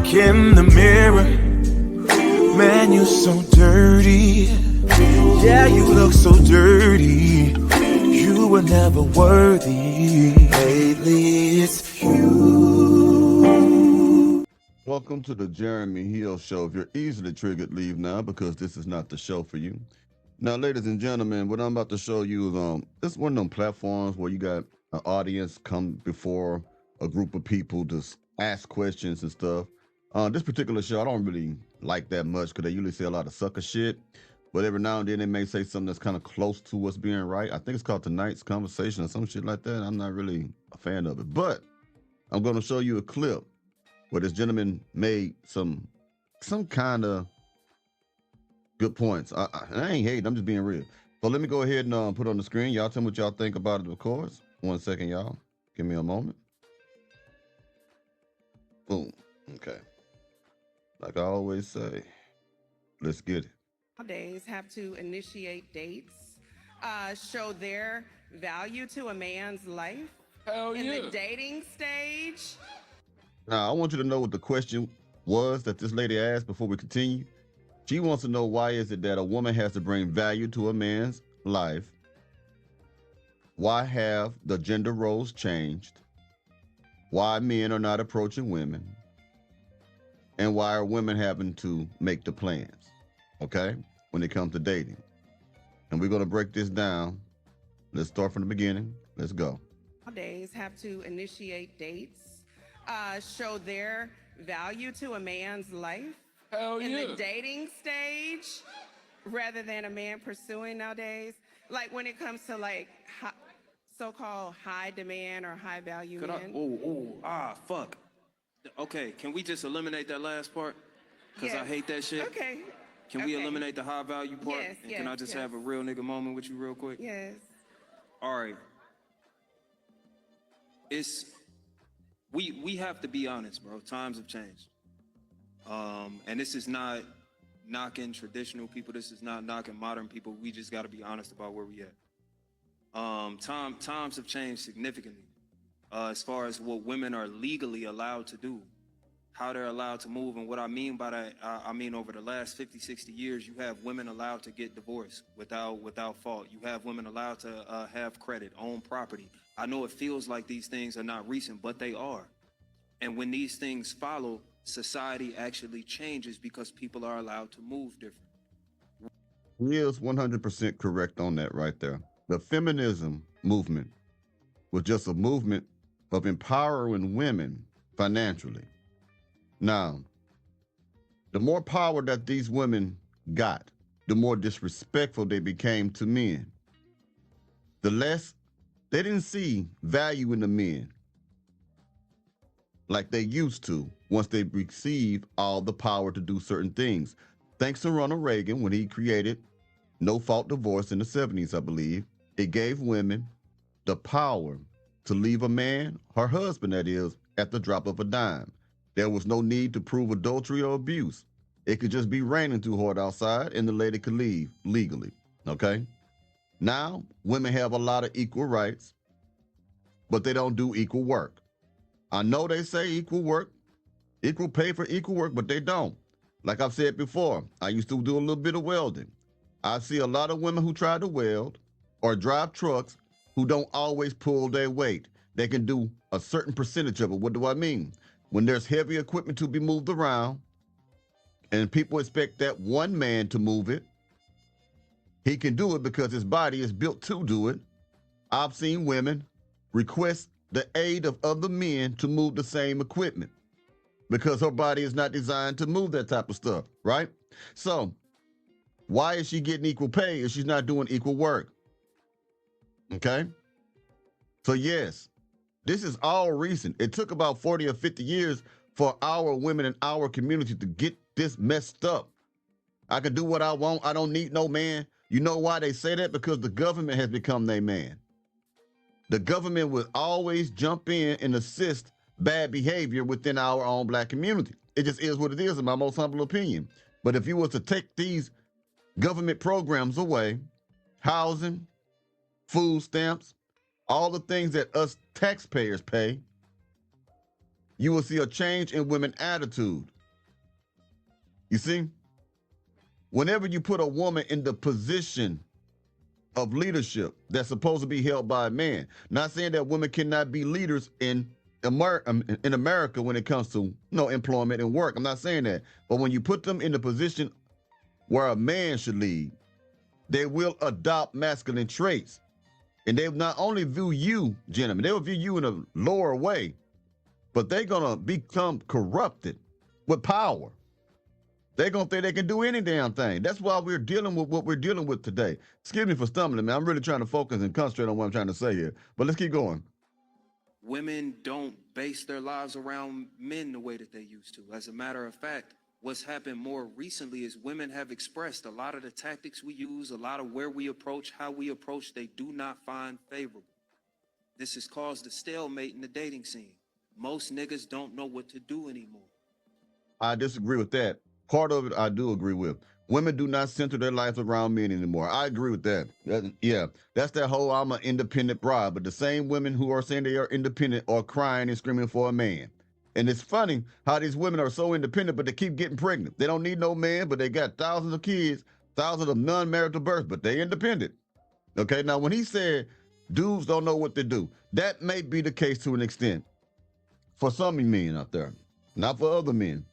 look in the mirror, man, you're so dirty. Yeah, you look so dirty. You were never worthy. Lately, it's you. Welcome to the Jeremy Hill Show. If you're easily triggered, leave now because this is not the show for you. Now, ladies and gentlemen, what I'm about to show you is this is one of them platforms where you got an audience come before a group of people to ask questions and stuff. This particular show, I don't really like that much because they usually say a lot of sucker shit. But every now and then they may say something that's kind of close to what's being right. I think it's called Tonight's Conversation or some shit like that. I'm not really a fan of it. But I'm going to show you a clip where this gentleman made some kind of good points. I ain't hating. I'm just being real. So let me go ahead and put it on the screen. Y'all tell me what y'all think about it, of course. 1 second, y'all. Give me a moment. Boom. Okay. Like I always say, let's get it. Nowadays have to initiate dates, show their value to a man's life in the dating stage. Now, I want you to know what the question was that this lady asked before we continue. She wants to know, why is it that a woman has to bring value to a man's life? Why have the gender roles changed? Why men are not approaching women? And why are women having to make the plans? Okay, when it comes to dating. And we're going to break this down. Let's start from the beginning. Let's go. Nowadays have to initiate dates, show their value to a man's life in the dating stage rather than a man pursuing nowadays. Like when it comes to like so-called high demand or high value men. Fuck. Okay, can we just eliminate that last part? Because Yes. I hate that shit. Okay. Can we eliminate the high value part? Yes, and can I just have a real nigga moment with you real quick? Yes. All right. We have to be honest, bro. Times have changed. And this is not knocking traditional people. This is not knocking modern people. We just got to be honest about where we at. Times have changed significantly as far as what women are legally allowed to do, how they're allowed to move. And what I mean by that, I mean over the last 50, 60 years, you have women allowed to get divorced without fault. You have women allowed to have credit, own property. I know it feels like these things are not recent, but they are. And when these things follow, society actually changes because people are allowed to move different. He is 100% correct on that right there. The feminism movement was just a movement of empowering women financially. Now, the more power that these women got, the more disrespectful they became to men. The less they didn't see value in the men like they used to once they received all the power to do certain things. Thanks to Ronald Reagan, when he created no-fault divorce in the 70s, I believe, it gave women the power to leave a man, her husband that is, at the drop of a dime. There was no need to prove adultery or abuse. It could just be raining too hard outside and the lady could leave legally, okay? Now, women have a lot of equal rights, but they don't do equal work. I know they say equal work, equal pay for equal work, but they don't. Like I've said before, I used to do a little bit of welding. I see a lot of women who try to weld or drive trucks who don't always pull their weight. They can do a certain percentage of it. What do I mean? When there's heavy equipment to be moved around and people expect that one man to move it, he can do it because his body is built to do it. I've seen women request the aid of other men to move the same equipment because her body is not designed to move that type of stuff, right? So why is she getting equal pay if she's not doing equal work? Okay? So yes, this is all recent. It took about 40 or 50 years for our women in our community to get this messed up. I can do what I want. I don't need no man. You know why they say that? Because the government has become their man. The government would always jump in and assist bad behavior within our own black community. It just is what it is, in my most humble opinion. But if you were to take these government programs away, housing, food stamps, all the things that us taxpayers pay, you will see a change in women's attitude. You see? Whenever you put a woman in the position of leadership that's supposed to be held by a man, not saying that women cannot be leaders in America when it comes to employment and work. I'm not saying that. But when you put them in the position where a man should lead, they will adopt masculine traits. And they not only view you, gentlemen, they will view you in a lower way, but they're going to become corrupted with power. They're going to think they can do any damn thing. That's why we're dealing with what we're dealing with today. Excuse me for stumbling, man. I'm really trying to focus and concentrate on what I'm trying to say here. But let's keep going. Women don't base their lives around men the way that they used to. As a matter of fact, what's happened more recently is women have expressed a lot of the tactics we use, a lot of where we approach, how we approach, they do not find favorable. This has caused a stalemate in the dating scene. Most niggas don't know what to do anymore. I disagree with that. Part of it I do agree with. Women do not center their lives around men anymore. I agree with that. Yeah, that's that whole I'm an independent bride. But the same women who are saying they are independent are crying and screaming for a man. And it's funny how these women are so independent, but they keep getting pregnant. They don't need no man, but they got thousands of kids, thousands of non-marital births, but they independent. Okay, now when he said dudes don't know what to do, that may be the case to an extent for some men out there, not for other men.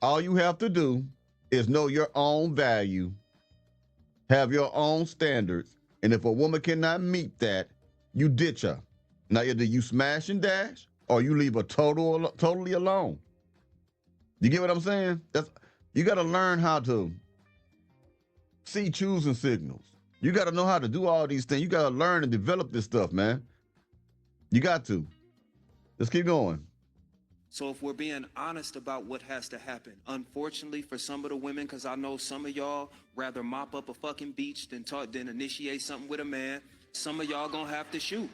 All you have to do is know your own value, have your own standards, and if a woman cannot meet that, you ditch her. Now either you smash and dash, or you leave her totally alone. You get what I'm saying? You got to learn how to see choosing signals. You got to know how to do all these things. You got to learn and develop this stuff, man. You got to. Let's keep going. So if we're being honest about what has to happen, unfortunately for some of the women, because I know some of y'all rather mop up a fucking beach than initiate something with a man, some of y'all gonna have to shoot.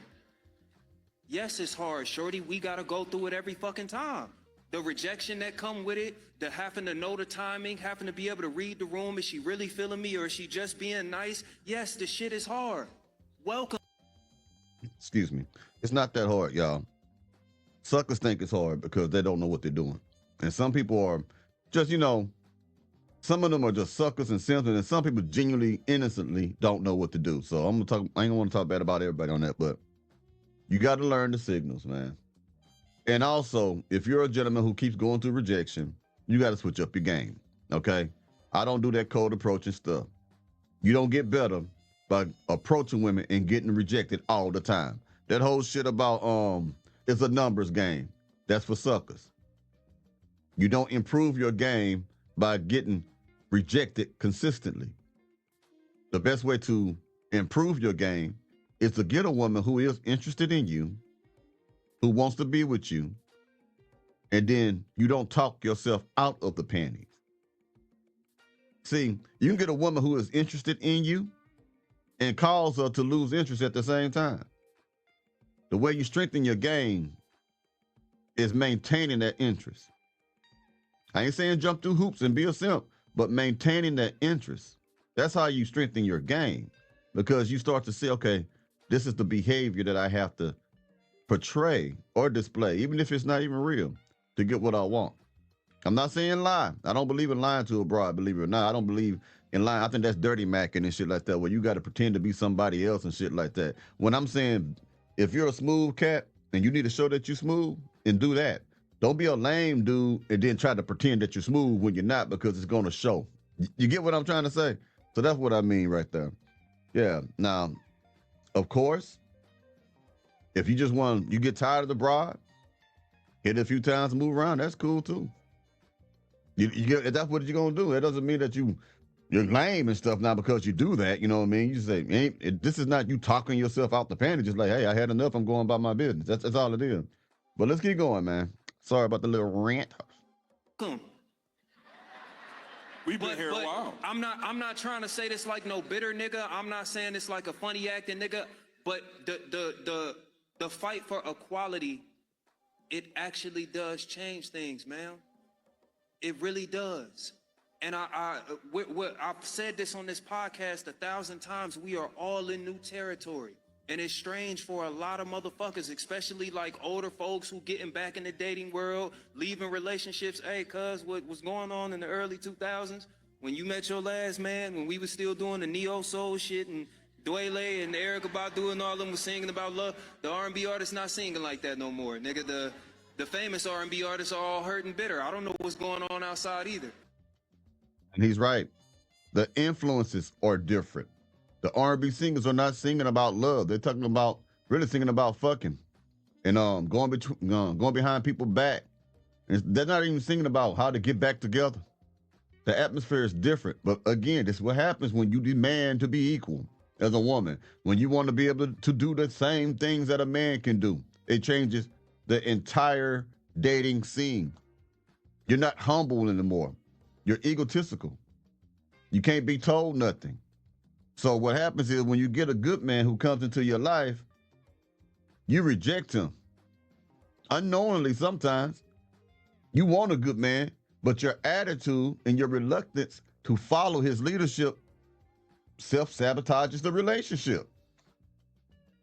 Yes, it's hard, shorty. We gotta go through it every fucking time. The rejection that come with it, the having to know the timing, having to be able to read the room. Is she really feeling me or is she just being nice? Yes, the shit is hard. Welcome. Excuse me. It's not that hard, y'all. Suckers think it's hard because they don't know what they're doing. And some people are just, some of them are just suckers and simps, and some people genuinely, innocently don't know what to do. So I ain't gonna want to talk bad about everybody on that, but you got to learn the signals, man. And also, if you're a gentleman who keeps going through rejection, you got to switch up your game, okay? I don't do that cold approaching stuff. You don't get better by approaching women and getting rejected all the time. That whole shit about, it's a numbers game. That's for suckers. You don't improve your game by getting rejected consistently. The best way to improve your game is to get a woman who is interested in you, who wants to be with you, and then you don't talk yourself out of the panties. See, you can get a woman who is interested in you and cause her to lose interest at the same time. The way you strengthen your game is maintaining that interest. I ain't saying jump through hoops and be a simp, but maintaining that interest. That's how you strengthen your game, because you start to see, okay, this is the behavior that I have to portray or display, even if it's not even real, to get what I want. I'm not saying lie. I don't believe in lying to a bride, believe it or not. I don't believe in lying. I think that's dirty macking and shit like that, where you got to pretend to be somebody else and shit like that. When I'm saying, if you're a smooth cat and you need to show that you're smooth, and do that. Don't be a lame dude and then try to pretend that you're smooth when you're not, because it's going to show. You get what I'm trying to say? So that's what I mean right there. Yeah. Now, of course, if you get tired of the bride, hit it a few times and move around, that's cool too. If that's what you're going to do. It doesn't mean that you're lame and stuff now because you do that. You know what I mean? You say, this is not you talking yourself out the panty, just like, hey, I had enough, I'm going about my business. That's all it is. But let's keep going, man. Sorry about the little rant. We've been here a while. I'm not trying to say this like no bitter nigga. I'm not saying this like a funny acting nigga. But the fight for equality, it actually does change things, man. It really does. And I've said this on this podcast 1,000 times. We are all in new territory. And it's strange for a lot of motherfuckers, especially like older folks who getting back in the dating world, leaving relationships. Hey, cuz, what was going on in the early 2000s? When you met your last man, when we was still doing the neo-soul shit and Dwele and Erykah Badu and all of them was singing about love, the R&B artists not singing like that no more. Nigga, the famous R&B artists are all hurt and bitter. I don't know what's going on outside either. And he's right. The influences are different. The R&B singers are not singing about love. They're talking about, really singing about fucking and going behind people's back. And they're not even singing about how to get back together. The atmosphere is different. But again, this is what happens when you demand to be equal as a woman. When you want to be able to do the same things that a man can do, it changes the entire dating scene. You're not humble anymore. You're egotistical. You can't be told nothing. So what happens is when you get a good man who comes into your life, you reject him. Unknowingly sometimes. You want a good man, but your attitude and your reluctance to follow his leadership self-sabotages the relationship.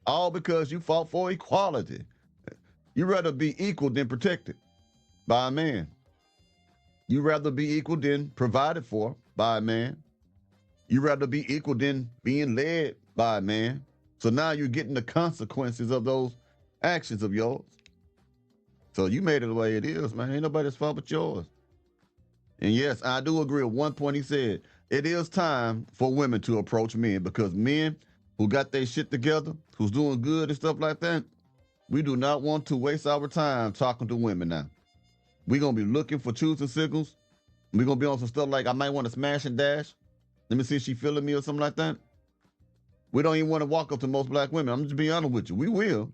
All because you fought for equality. You'd rather be equal than protected by a man. You'd rather be equal than provided for by a man. You'd rather be equal than being led by a man. So now you're getting the consequences of those actions of yours. So you made it the way it is, man. Ain't nobody's fault but yours. And yes, I do agree with one point he said. It is time for women to approach men, because men who got their shit together, who's doing good and stuff like that, we do not want to waste our time talking to women now. We're going to be looking for choosing signals. We're going to be on some stuff like, I might want to smash and dash. Let me see if she feeling me or something like that. We don't even want to walk up to most black women. I'm just being honest with you. We will.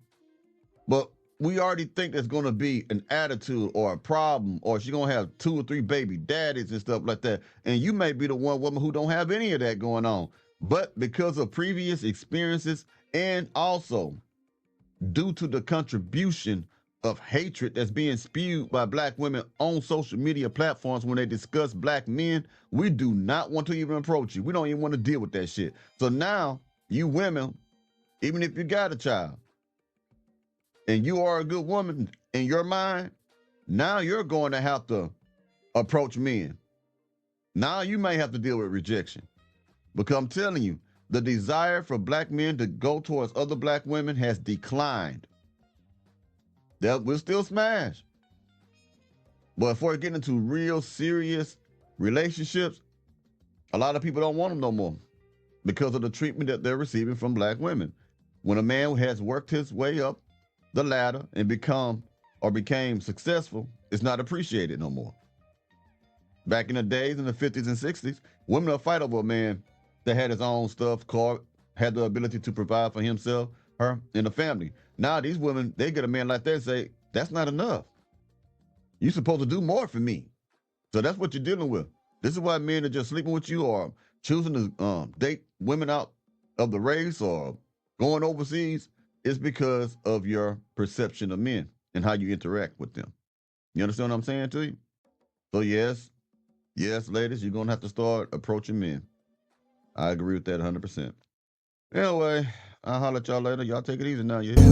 But we already think there's going to be an attitude or a problem, or she's going to have 2 or 3 baby daddies and stuff like that. And you may be the one woman who don't have any of that going on. But because of previous experiences, and also due to the contribution of hatred that's being spewed by black women on social media platforms when they discuss black men, we do not want to even approach you. We don't even want to deal with that shit. So now, you women, even if you got a child, and you are a good woman in your mind, now you're going to have to approach men. Now you may have to deal with rejection. Because I'm telling you, the desire for black men to go towards other black women has declined. We'll still smash. But if we're getting into real serious relationships, a lot of people don't want them no more because of the treatment that they're receiving from black women. When a man has worked his way up the ladder and became successful, it's not appreciated no more. Back in the days, in the 50s and 60s, women will fight over a man that had his own stuff, had the ability to provide for himself, her, and the family. Now these women, they get a man like that and say, that's not enough. You're supposed to do more for me. So that's what you're dealing with. This is why men are just sleeping with you or choosing to date women out of the race or going overseas. It's because of your perception of men and how you interact with them. You understand what I'm saying to you? So yes, ladies, you're going to have to start approaching men. I agree with that 100%. Anyway, I'll holler at y'all later. Y'all take it easy now. You hear?